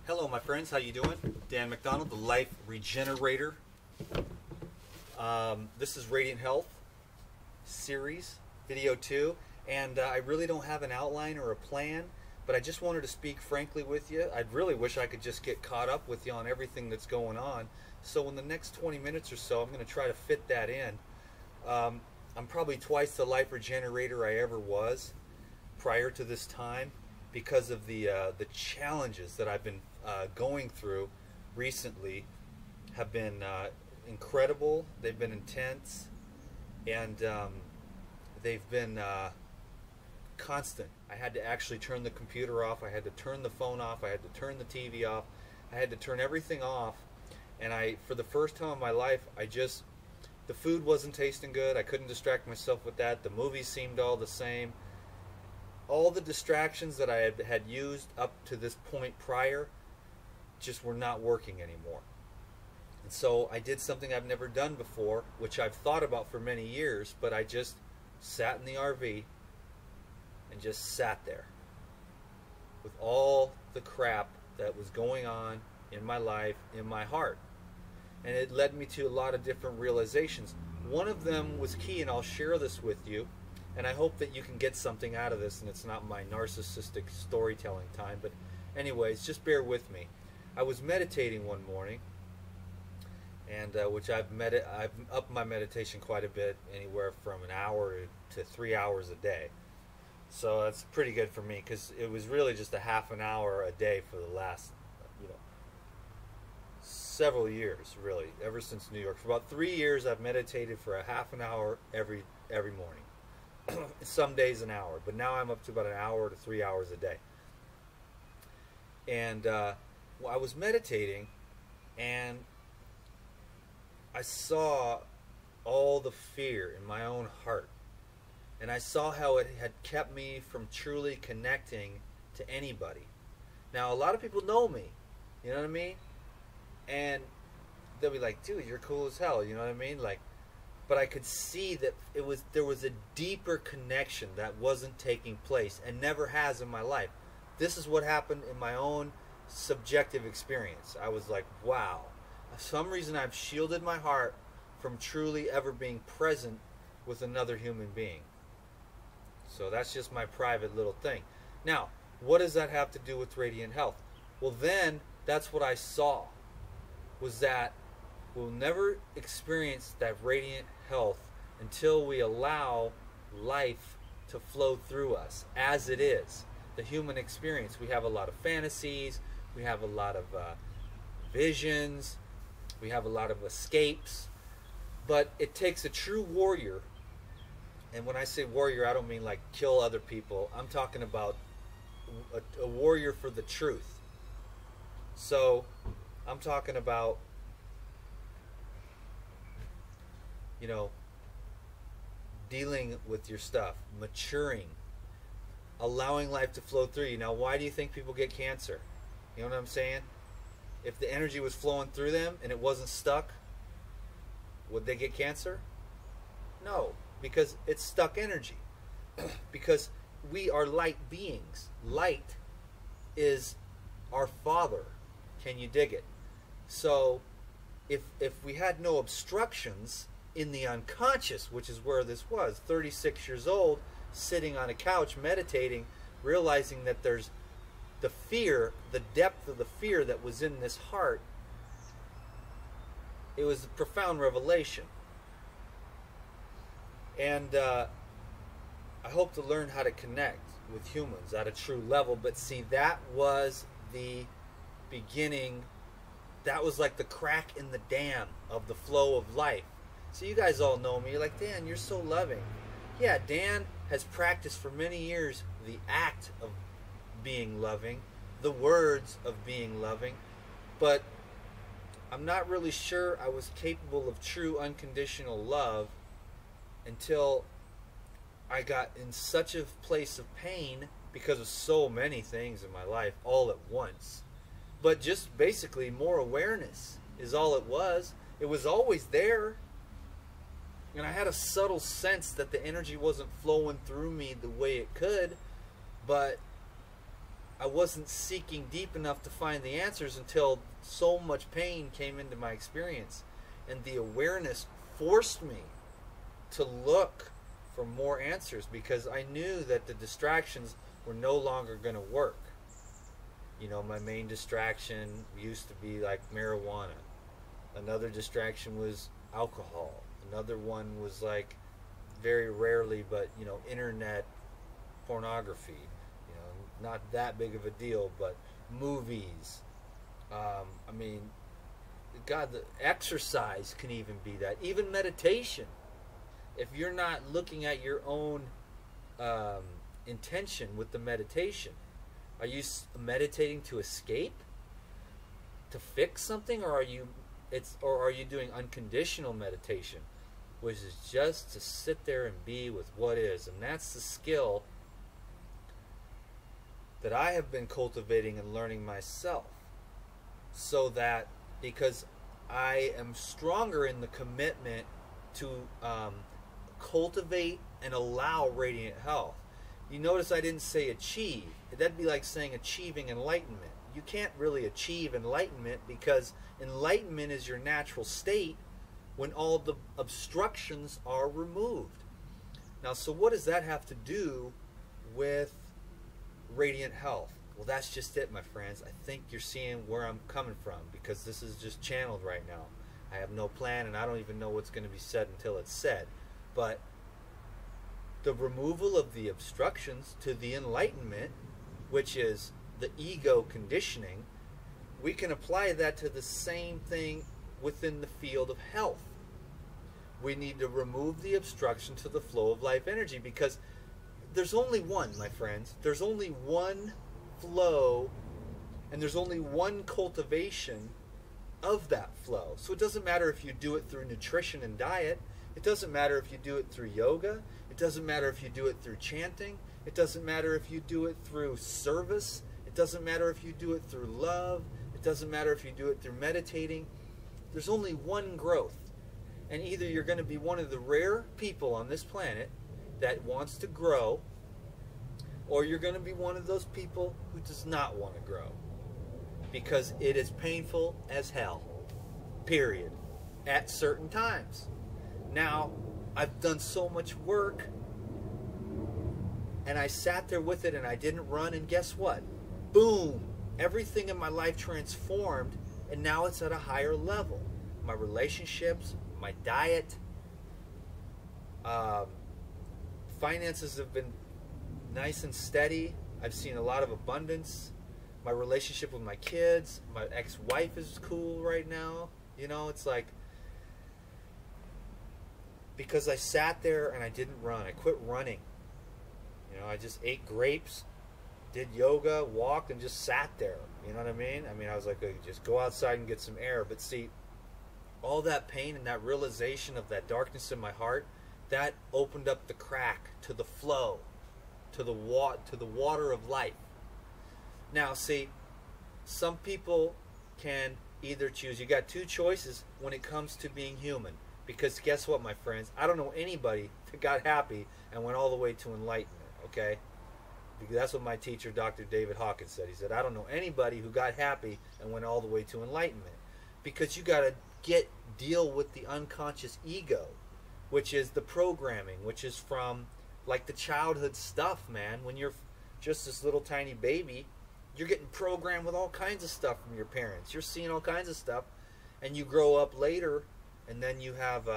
Hello my friends, how you doing? Dan McDonald, the LifeRegenerator. This is Radiant Health series, video 2, and I really don't have an outline or a plan, but I just wanted to speak frankly with you. I really wish I could just get caught up with you on everything that's going on. So in the next 20 minutes or so, I'm going to try to fit that in. I'm probably twice the LifeRegenerator I ever was prior to this time, because of the challenges that I've been going through recently have been incredible. They've been intense, and they've been constant. I had to actually turn the computer off. I had to turn the phone off. I had to turn the TV off. I had to turn everything off. And for the first time in my life, the food wasn't tasting good. I couldn't distract myself with that. The movies seemed all the same. All the distractions that I had used up to this point prior just were not working anymore. And so I did something I've never done before, which I've thought about for many years, but I just sat in the RV and just sat there with all the crap that was going on in my life, in my heart. And it led me to a lot of different realizations. One of them was key, and I'll share this with you. And I hope that you can get something out of this, and it's not my narcissistic storytelling time. But anyways, just bear with me. I was meditating one morning, and which I've upped my meditation quite a bit, anywhere from an hour to 3 hours a day. So that's pretty good for me, because it was really just a half an hour a day for the last, several years, really, ever since New York. For about 3 years, I've meditated for a half an hour every morning. Some days an hour, but now I'm up to about an hour to 3 hours a day. And I was meditating, and I saw all the fear in my own heart, and I saw how it had kept me from truly connecting to anybody. Now, a lot of people know me, you know what I mean? And they'll be like, dude, you're cool as hell, you know what I mean? But I could see that there was a deeper connection that wasn't taking place, and never has in my life. This is what happened in my own subjective experience. I was like, wow. For some reason, I've shielded my heart from truly ever being present with another human being. So that's just my private little thing. Now, what does that have to do with Radiant Health? Well, then, that's what I saw, was that we'll never experience that radiant health until we allow life to flow through us as it is. The human experience. We have a lot of fantasies. We have a lot of visions. We have a lot of escapes. But it takes a true warrior. And when I say warrior, I don't mean like kill other people. I'm talking about a warrior for the truth. So I'm talking about, dealing with your stuff, maturing, allowing life to flow through you. Now, why do you think people get cancer? You know what I'm saying? If the energy was flowing through them and it wasn't stuck, would they get cancer? No, because it's stuck energy. Because we are light beings. Light is our Father. Can you dig it? So if we had no obstructions in the unconscious, which is where this was, 36 years old, sitting on a couch meditating, realizing that there's the fear, the depth of the fear that was in this heart. It was a profound revelation. And I hope to learn how to connect with humans at a true level. But see, that was the beginning. That was like the crack in the dam of the flow of life. So you guys all know me. You're like, Dan, you're so loving. Yeah, Dan has practiced for many years the act of being loving, the words of being loving, but I'm not really sure I was capable of true unconditional love until I got in such a place of pain because of so many things in my life all at once. But just basically more awareness is all it was. It was always there. And I had a subtle sense that the energy wasn't flowing through me the way it could, but I wasn't seeking deep enough to find the answers until so much pain came into my experience, and the awareness forced me to look for more answers, because I knew that the distractions were no longer going to work. You know, my main distraction used to be like marijuana. Another distraction was alcohol. Another one was like, very rarely, but you know, internet pornography. You know, not that big of a deal, but movies. I mean, God, the exercise can even be that. Even meditation. If you're not looking at your own intention with the meditation, are you meditating to escape, to fix something, or are you doing unconditional meditation, which is just to sit there and be with what is? And that's the skill that I have been cultivating and learning myself, so that, because I am stronger in the commitment to cultivate and allow radiant health. You notice I didn't say achieve. That'd be like saying achieving enlightenment. You can't really achieve enlightenment, because enlightenment is your natural state when all the obstructions are removed. Now, so what does that have to do with radiant health? Well, that's just it, my friends. I think you're seeing where I'm coming from, because this is just channeled right now. I have no plan, and I don't even know what's going to be said until it's said. But the removal of the obstructions to the enlightenment, which is the ego conditioning, we can apply that to the same thing within the field of health. We need to remove the obstruction to the flow of life energy, because there's only one, my friends. There's only one flow, and there's only one cultivation of that flow. So it doesn't matter if you do it through nutrition and diet. It doesn't matter if you do it through yoga. It doesn't matter if you do it through chanting. It doesn't matter if you do it through service. It doesn't matter if you do it through love. It doesn't matter if you do it through meditating. There's only one growth. And either you're going to be one of the rare people on this planet that wants to grow, or you're going to be one of those people who does not want to grow. Because it is painful as hell. Period. At certain times. Now, I've done so much work, and I sat there with it, and I didn't run, and guess what? Boom! Everything in my life transformed, and now it's at a higher level. My relationships, my diet, finances have been nice and steady. I've seen a lot of abundance. My relationship with my kids, my ex-wife is cool right now. You know, it's like, because I sat there and I didn't run. I quit running. You know, I just ate grapes, did yoga, walked, and just sat there. You know what I mean? I mean, I was like, okay, just go outside and get some air. But see, all that pain and that realization of that darkness in my heart, that opened up the crack to the flow, to the water of life. Now, see, some people can either choose. You got two choices when it comes to being human. Because guess what, my friends? I don't know anybody that got happy and went all the way to enlightenment, okay? Because that's what my teacher, Dr. David Hawkins, said. He said, I don't know anybody who got happy and went all the way to enlightenment. Because you got to deal with the unconscious ego, which is the programming, which is from, like, the childhood stuff, man. When you're just this little tiny baby, you're getting programmed with all kinds of stuff from your parents. You're seeing all kinds of stuff, and you grow up later, and then you have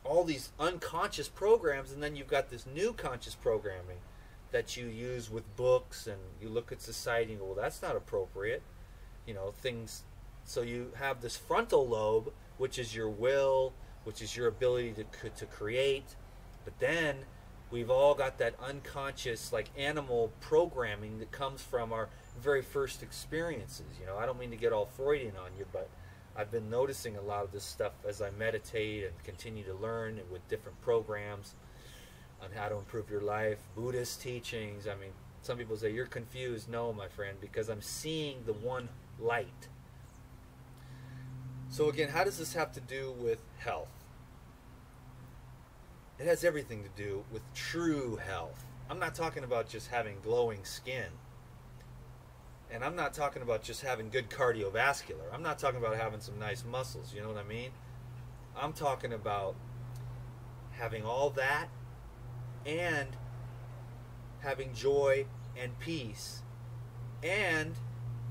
all these unconscious programs, and then you've got this new conscious programming that you use with books, and you look at society and go, well, that's not appropriate. You know, things. So you have this frontal lobe, which is your will, which is your ability to create. But then we've all got that unconscious, like, animal programming that comes from our very first experiences. You know, I don't mean to get all Freudian on you, but I've been noticing a lot of this stuff as I meditate and continue to learn with different programs on how to improve your life, Buddhist teachings. I mean, some people say, you're confused. No, my friend, because I'm seeing the one light. So again, how does this have to do with health? It has everything to do with true health. I'm not talking about just having glowing skin. And I'm not talking about just having good cardiovascular. I'm not talking about having some nice muscles, you know what I mean? I'm talking about having all that and having joy and peace and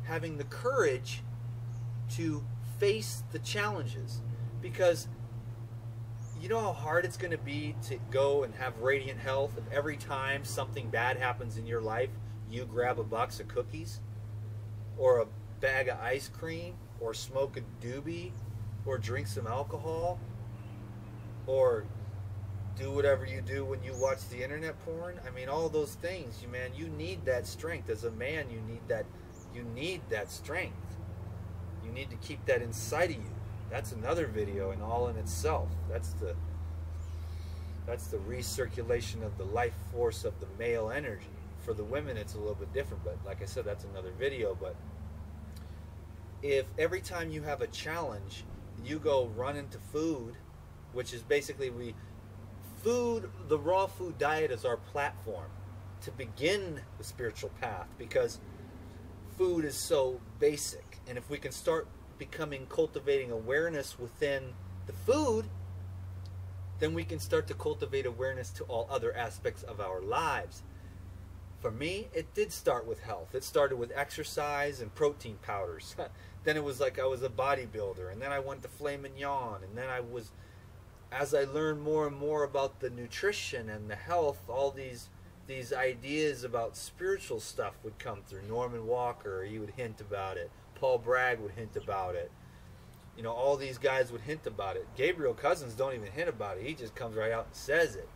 having the courage to face the challenges. Because you know how hard it's going to be to go and have radiant health if every time something bad happens in your life, you grab a box of cookies or a bag of ice cream or smoke a doobie or drink some alcohol or do whatever you do when you watch the internet porn. I mean, all those things, man, you need that strength. As a man, you need that strength. You need to keep that inside of you. That's another video and all in itself. That's the recirculation of the life force of the male energy. For the women, it's a little bit different, but like I said, that's another video. But if every time you have a challenge, you go run into food, which is basically the raw food diet is our platform to begin the spiritual path, because food is so basic. And if we can start cultivating awareness within the food, then we can start to cultivate awareness to all other aspects of our lives. For me, it did start with health. It started with exercise and protein powders. Then it was like I was a bodybuilder, and then I went to filet mignon, and then as I learned more and more about the nutrition and the health, all these ideas about spiritual stuff would come through. Norman Walker, he would hint about it. Paul Bragg would hint about it. You know, all these guys would hint about it. Gabriel Cousins don't even hint about it. He just comes right out and says it.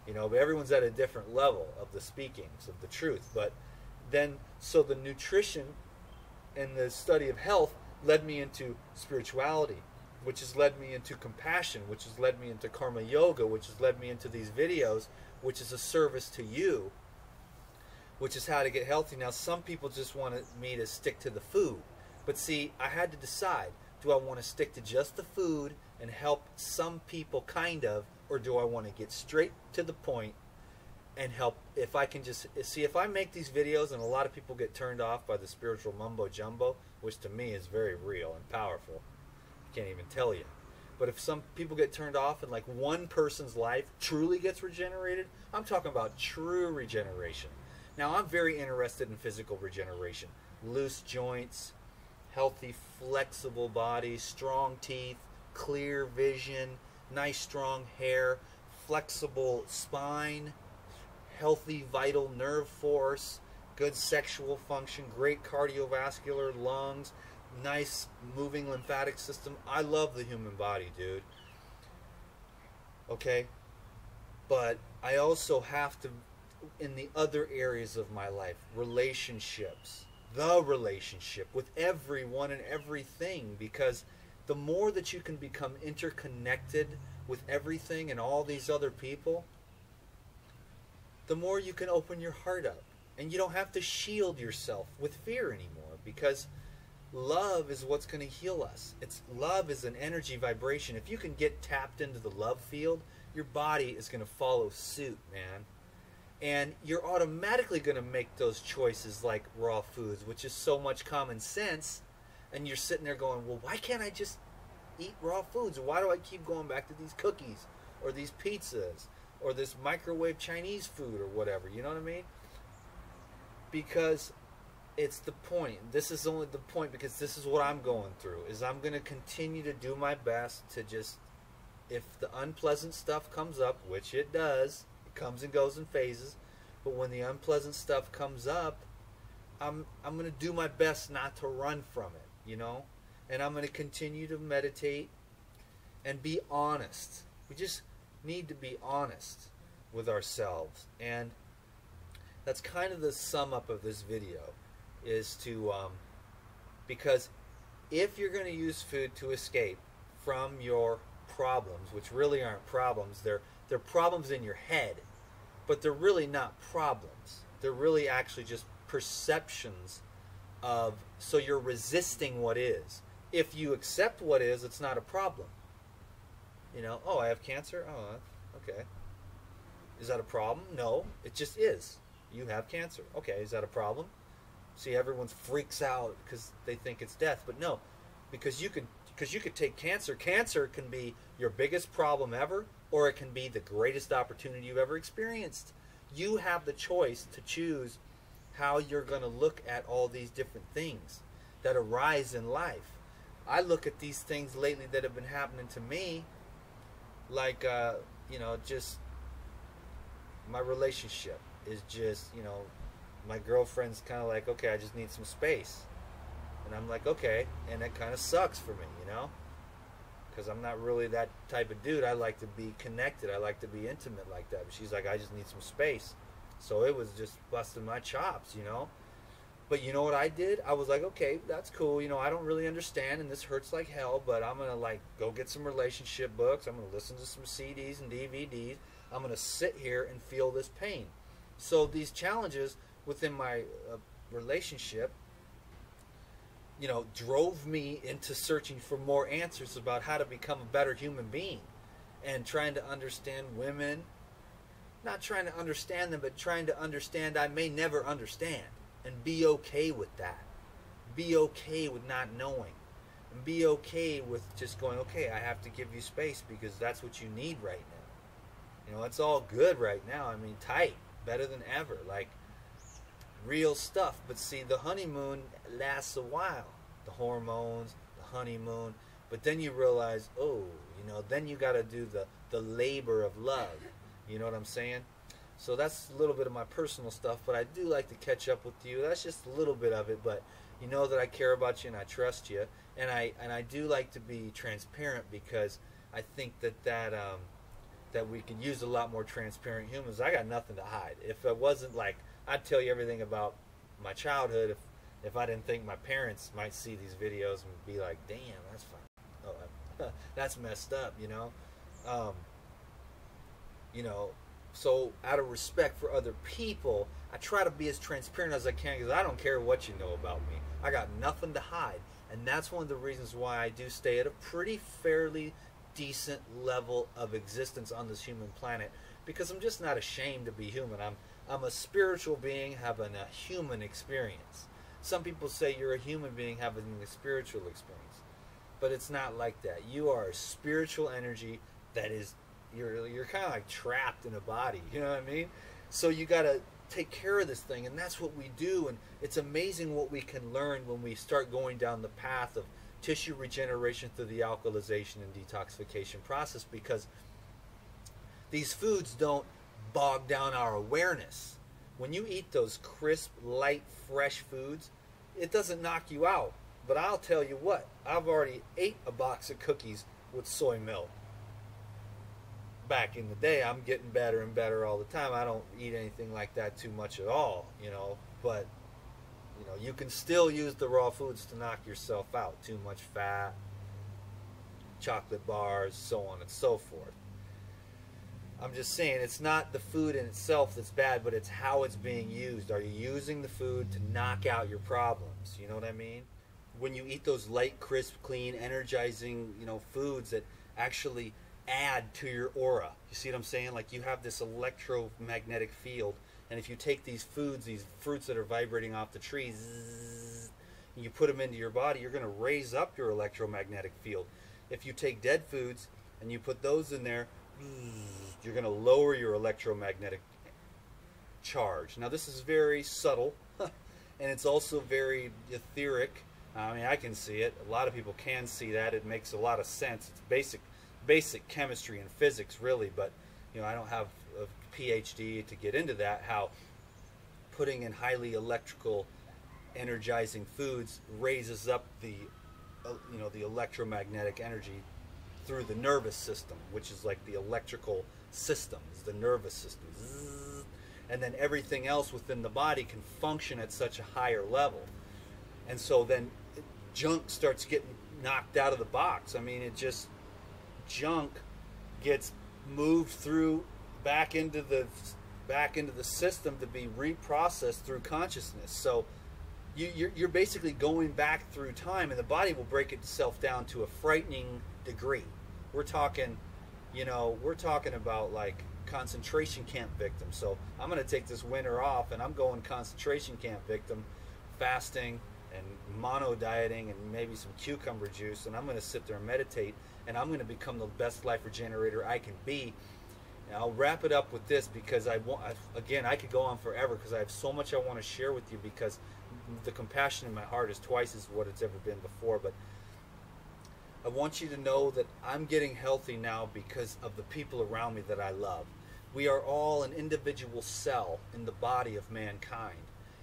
You know, but everyone's at a different level of the speakings of the truth. But then, so the nutrition and the study of health led me into spirituality, which has led me into compassion, which has led me into karma yoga, which has led me into these videos, which is a service to you, which is how to get healthy. Now, some people just wanted me to stick to the food. But see, I had to decide, do I want to stick to just the food and help some people kind of, or do I want to get straight to the point and help? If I can just, see, if I make these videos and a lot of people get turned off by the spiritual mumbo jumbo, which to me is very real and powerful, I can't even tell you. But if some people get turned off and like one person's life truly gets regenerated, I'm talking about true regeneration. Now, I'm very interested in physical regeneration. Loose joints, healthy, flexible bodies, strong teeth, clear vision, nice, strong hair, flexible spine, healthy, vital nerve force, good sexual function, great cardiovascular, lungs, nice moving lymphatic system. I love the human body, dude. Okay? But I also have to, in the other areas of my life, relationships, the relationship with everyone and everything, because the more that you can become interconnected with everything and all these other people, the more you can open your heart up. And you don't have to shield yourself with fear anymore, because love is what's going to heal us. Love is an energy vibration. If you can get tapped into the love field, your body is going to follow suit, man. And you're automatically going to make those choices like raw foods, which is so much common sense. And you're sitting there going, well, why can't I just eat raw foods? Why do I keep going back to these cookies or these pizzas or this microwave Chinese food or whatever? You know what I mean? Because it's the point. This is only the point, because this is what I'm going through, is I'm going to continue to do my best to just, if the unpleasant stuff comes up, which it does, it comes and goes in phases, but when the unpleasant stuff comes up, I'm going to do my best not to run from it, you know? And I'm going to continue to meditate and be honest. We just need to be honest with ourselves. And that's kind of the sum up of this video, is to, because if you're going to use food to escape from your problems, which really aren't problems, they're problems in your head, but they're really not problems. They're really actually just perceptions of, so you're resisting what is. If you accept what is, it's not a problem. You know, oh, I have cancer? Oh, okay. Is that a problem? No, it just is. You have cancer. Okay, is that a problem? See, everyone freaks out because they think it's death, but no, because you could take cancer. Cancer can be your biggest problem ever, or it can be the greatest opportunity you've ever experienced. You have the choice to choose how you're going to look at all these different things that arise in life. I look at these things lately that have been happening to me, like, you know, just my relationship is just, you know, my girlfriend's kind of like, okay, I just need some space. And I'm like, okay, and that kind of sucks for me, you know, because I'm not really that type of dude. I like to be connected. I like to be intimate like that. But she's like, I just need some space. So it was just busting my chops, you know. But you know what I did? I was like, okay, that's cool. You know, I don't really understand, and this hurts like hell, but I'm going to, like, go get some relationship books. I'm going to listen to some CDs and DVDs. I'm going to sit here and feel this pain. So these challenges within my relationship, you know, drove me into searching for more answers about how to become a better human being and trying to understand women. Not trying to understand them, but trying to understand I may never understand. And be okay with that. Be okay with not knowing. And be okay with just going, okay, I have to give you space because that's what you need right now. You know, it's all good right now. I mean, tight. Better than ever. Like, real stuff. But see, the honeymoon lasts a while. The hormones, the honeymoon. But then you realize, oh, you know, then you got to do the labor of love. You know what I'm saying? So that's a little bit of my personal stuff, but I do like to catch up with you. That's just a little bit of it, but you know that I care about you and I trust you, and I do like to be transparent because I think that we could use a lot more transparent humans. I got nothing to hide. If it wasn't like, I'd tell you everything about my childhood if I didn't think my parents might see these videos and be like, damn, that's fine. Oh, that's messed up, you know. You know, so out of respect for other people, I try to be as transparent as I can because I don't care what you know about me. I got nothing to hide. And that's one of the reasons why I do stay at a pretty fairly decent level of existence on this human planet, because I'm just not ashamed to be human. I'm a spiritual being having a human experience. Some people say you're a human being having a spiritual experience, but it's not like that. You are a spiritual energy that is, you're kind of like trapped in a body, you know what I mean? So you got to take care of this thing, and that's what we do. And it's amazing what we can learn when we start going down the path of tissue regeneration through the alkalization and detoxification process, because these foods don't bog down our awareness. When you eat those crisp, light, fresh foods, it doesn't knock you out. But I'll tell you what, I've already ate a box of cookies with soy milk. Back in the day, I'm getting better and better all the time. I don't eat anything like that too much at all, you know, but you know, you can still use the raw foods to knock yourself out. Too much fat, chocolate bars, so on and so forth. I'm just saying, it's not the food in itself that's bad, but it's how it's being used. Are you using the food to knock out your problems? You know what I mean? When you eat those light, crisp, clean, energizing, you know, foods that actually add to your aura. You see what I'm saying? Like, you have this electromagnetic field, and if you take these foods, these fruits that are vibrating off the trees, and you put them into your body, you're going to raise up your electromagnetic field. If you take dead foods and you put those in there, you're going to lower your electromagnetic charge. Now, this is very subtle, and it's also very etheric. I mean, I can see it. A lot of people can see that. It makes a lot of sense. It's basic chemistry and physics, really, but you know, I don't have a PhD to get into that, how putting in highly electrical energizing foods raises up the you know, the electromagnetic energy through the nervous system, which is like the electrical system, is the nervous system. And then everything else within the body can function at such a higher level. And so then junk starts getting knocked out of the box. I mean, it just, junk gets moved through back into the system to be reprocessed through consciousness. So you're basically going back through time, and the body will break itself down to a frightening degree. We're talking, you know, we're talking about like concentration camp victims. So I'm going to take this winter off, and I'm going concentration camp victim fasting and mono dieting and maybe some cucumber juice, and I'm going to sit there and meditate, and I'm going to become the best life regenerator I can be. And I'll wrap it up with this, because again, I could go on forever because I have so much I want to share with you, because the compassion in my heart is twice as what it's ever been before. But I want you to know that I'm getting healthy now because of the people around me that I love. We are all an individual cell in the body of mankind.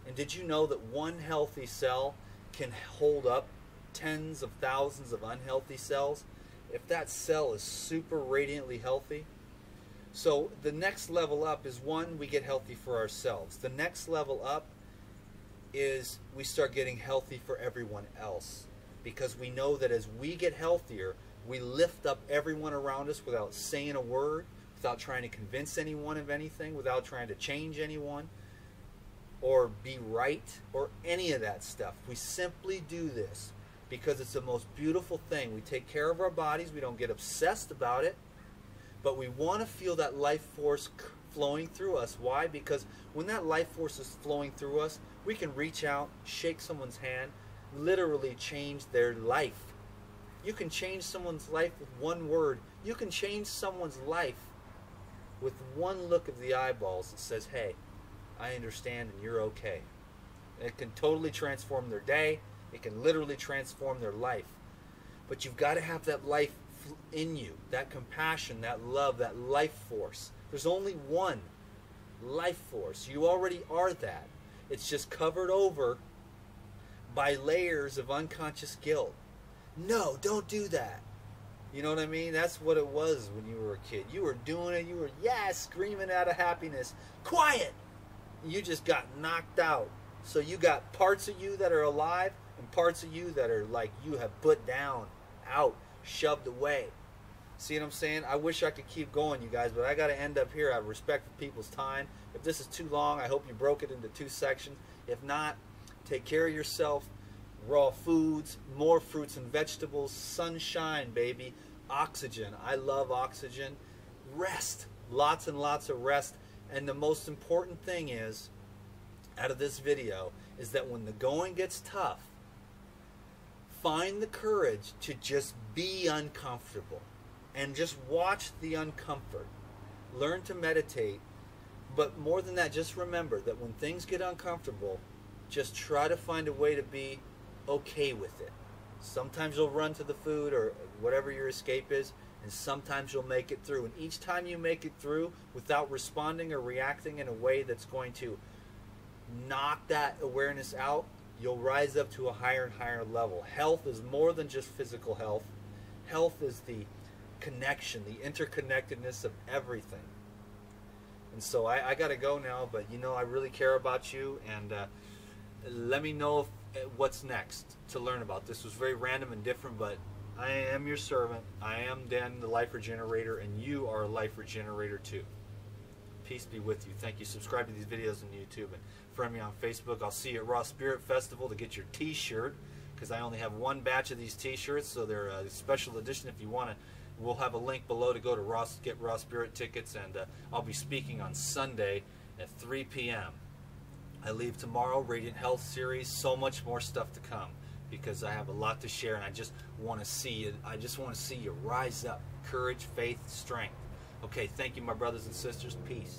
And did you know that one healthy cell can hold up tens of thousands of unhealthy cells? If that cell is super radiantly healthy. So the next level up is, one, we get healthy for ourselves. The next level up is we start getting healthy for everyone else. Because we know that as we get healthier, we lift up everyone around us without saying a word, without trying to convince anyone of anything, without trying to change anyone or be right or any of that stuff. We simply do this because it's the most beautiful thing. We take care of our bodies. We don't get obsessed about it, but we want to feel that life force flowing through us. Why? Because when that life force is flowing through us, we can reach out, shake someone's hand, literally change their life. You can change someone's life with one word. You can change someone's life with one look of the eyeballs that says, hey, I understand and you're okay. And it can totally transform their day. It can literally transform their life. But you've got to have that life in you, that compassion, that love, that life force. There's only one life force. You already are that. It's just covered over by layers of unconscious guilt. No, don't do that. You know what I mean? That's what it was when you were a kid. You were doing it. You were, yeah, screaming out of happiness. Quiet! You just got knocked out. So you got parts of you that are alive and parts of you that are like you have put down, out, shoved away. See what I'm saying? I wish I could keep going, you guys, but I got to end up here. I respect people's time. If this is too long, I hope you broke it into 2 sections. If not, take care of yourself. Raw foods, more fruits and vegetables, sunshine, baby, oxygen. I love oxygen. Rest, lots and lots of rest. And the most important thing is, out of this video, is that when the going gets tough, find the courage to just be uncomfortable and just watch the uncomfort. Learn to meditate, but more than that, just remember that when things get uncomfortable, just try to find a way to be okay with it. Sometimes you'll run to the food or whatever your escape is, and sometimes you'll make it through. And each time you make it through without responding or reacting in a way that's going to knock that awareness out, you'll rise up to a higher and higher level. Health is more than just physical health. Health is the connection, the interconnectedness of everything. And so I got to go now, but you know I really care about you, and let me know what's next to learn about. This was very random and different, but I am your servant. I am Dan, the Life Regenerator, and you are a Life Regenerator too. Peace be with you. Thank you. Subscribe to these videos on YouTube and friend me on Facebook. I'll see you at Raw Spirit Festival to get your t-shirt, because I only have 1 batch of these t-shirts, so they're a special edition. If you want to, we'll have a link below to go to get Raw Spirit tickets, and I'll be speaking on Sunday at 3 p.m. I leave tomorrow, Radiant Health Series, so much more stuff to come, because I have a lot to share, and I just want to see you. I just want to see you rise up. Courage, faith, strength. Okay, thank you, my brothers and sisters. Peace.